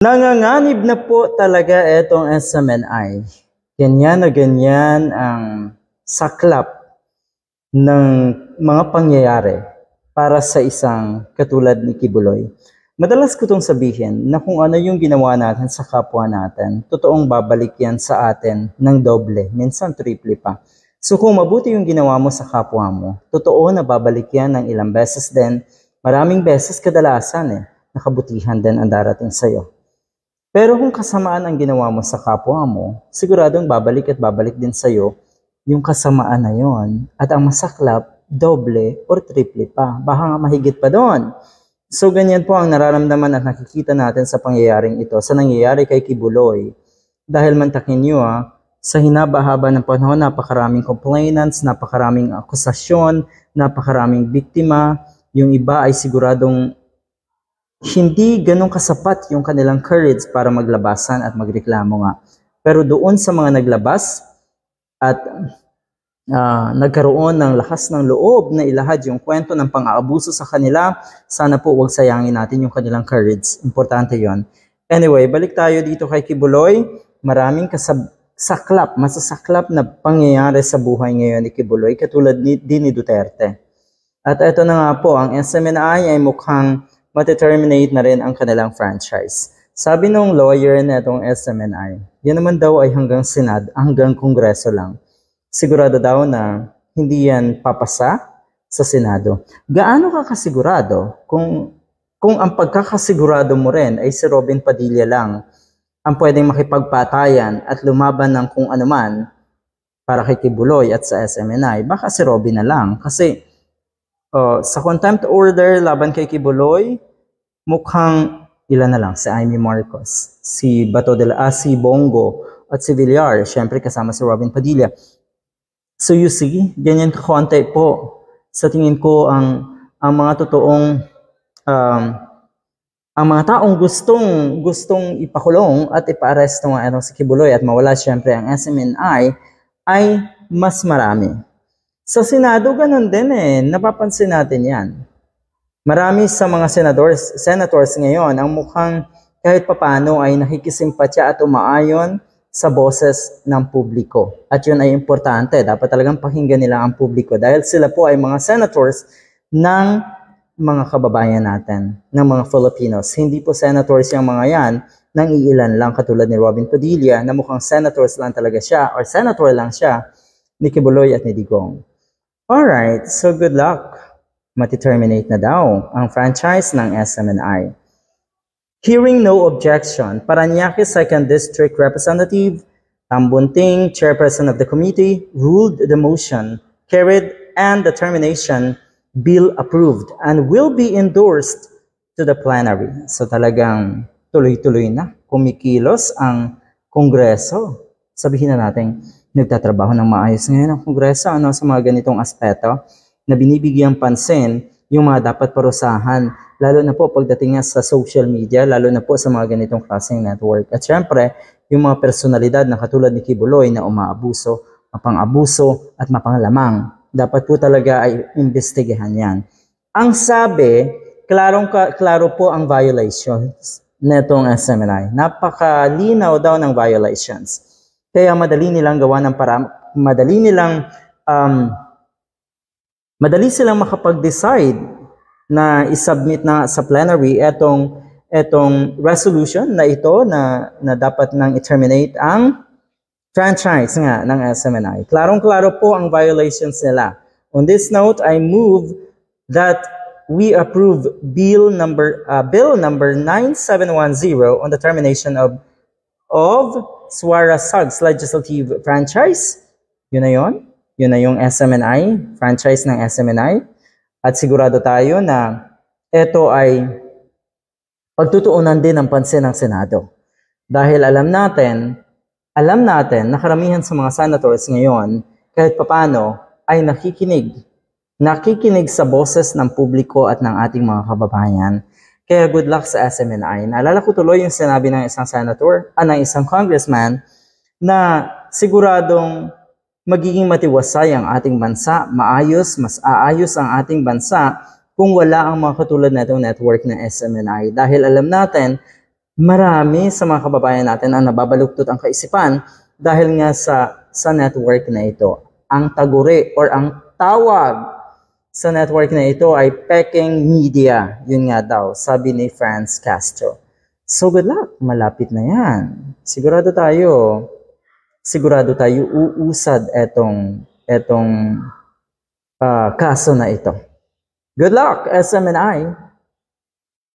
Nanganganib na po talaga itong SMNI. Ganyan na ganyan ang saklap ng mga pangyayari para sa isang katulad ni Kibuloy. Madalas ko itong sabihin na kung ano yung ginawa natin sa kapwa natin, totoong babalik yan sa atin ng doble, minsan triple pa. So kung mabuti yung ginawa mo sa kapwa mo, totoo na babalik yan ng ilang beses din, maraming beses kadalasan nakabutihan din ang darating sa'yo. Pero kung kasamaan ang ginawa mo sa kapwa mo, siguradong babalik at babalik din sa'yo yung kasamaan na yon. At ang masaklap, doble or triple pa. Baka nga mahigit pa doon. So ganyan po ang nararamdaman at nakikita natin sa pangyayaring ito, sa nangyayari kay Kibuloy. Dahil mantakin nyo sa hinaba-haba ng panahon, napakaraming complainants, napakaraming akusasyon, napakaraming biktima. Yung iba ay siguradong hindi ganun kasapat yung kanilang courage para maglabasan at magreklamo nga. Pero doon sa mga naglabas at nagkaroon ng lakas ng loob na ilahad yung kwento ng pang-aabuso sa kanila, sana po huwag sayangin natin yung kanilang courage. Importante yon. Anyway, balik tayo dito kay Kibuloy. Maraming masasaklap na pangyayari sa buhay ngayon ni Kibuloy, katulad din ni Duterte. At ito na nga po, ang SMNI ay mukhang mateterminate na rin ang kanilang franchise. Sabi nung lawyer na itong SMNI, yan naman daw ay hanggang Senado, hanggang Kongreso lang. Sigurado daw na hindi yan papasa sa Senado. Gaano ka kasigurado kung ang pagkakasigurado mo rin ay si Robin Padilla lang ang pwedeng makipagpatayan at lumaban ng kung anuman para kay Kibuloy at sa SMNI? Baka si Robin na lang. Kasi sa contempt order laban kay Kibuloy, mukhang ilan na lang, si Amy Marcos, si si Bongo, at si Villar, syempre kasama si Robin Padilla. So you see, ganyan kakonti po. Sa tingin ko, ang mga totoong, ang mga taong gustong ipakulong at ipa-aresto nga si Kibuloy at mawala syempre ang SMNI ay mas marami. Sa Senado, ganun din napapansin natin yan. Marami sa mga senators ngayon ang mukhang kahit papano ay nakikisimpatya at umaayon sa boses ng publiko. At yun ay importante. Dapat talagang pakinggan nila ang publiko dahil sila po ay mga senators ng mga kababayan natin, ng mga Filipinos. Hindi po senators yung mga yan nang iilan lang katulad ni Robin Padilla na mukhang senators lang talaga siya or senator lang siya ni Kibuloy at ni Digong. Alright, so good luck. Mati-terminate na daw ang franchise ng SMNI. Hearing no objection, Parañaque 2nd District Representative Tambunting, chairperson of the committee, ruled the motion carried and the termination bill approved and will be endorsed to the plenary. So talagang tuloy-tuloy na, kumikilos ang Kongreso. Sabihin na natin, nagtatrabaho ng maayos ngayon ang Kongreso sa mga ganitong aspeto na binibigyang pansin yung mga dapat parusahan, lalo na po pagdating sa social media, lalo na po sa mga ganitong klaseng network. At syempre, yung mga personalidad na katulad ni Kibuloy na umaabuso, mapang-abuso at mapanglamang, dapat po talaga ay imbestigahan yan. Ang sabi, klaro po ang violations netong SMNI. Napakalinaw daw ng violations. Kaya madali silang makapag-decide na isubmit na sa plenary etong resolution na ito na dapat nang i-terminate ang franchise nga ng SMNI. Klarong-klaro po ang violations nila. On this note, I move that we approve bill number 9710 on the termination of Suara Sugs legislative franchise. Yun na yun. Yun na yung SMNI, franchise ng SMNI. At sigurado tayo na ito ay pagtutuunan din ng pansin ng Senado. Dahil alam natin na karamihan sa mga senators ngayon, kahit papano, ay nakikinig sa boses ng publiko at ng ating mga kababayan. Kaya good luck sa SMNI. Naalala ko tuloy yung sinabi ng isang ng isang congressman na siguradong magiging matiwasay ang ating bansa, mas aayos ang ating bansa kung wala ang mga katulad na itong network ng SMNI. Dahil alam natin marami sa mga kababayan natin ang nababaluktot ang kaisipan dahil nga sa network na ito. Ang taguri or ang tawag sa network na ito ay peking media. Yun nga daw, sabi ni Franz Castro. So good luck, malapit na yan. Sigurado tayo uusad etong kaso na ito. Good luck, SMNI!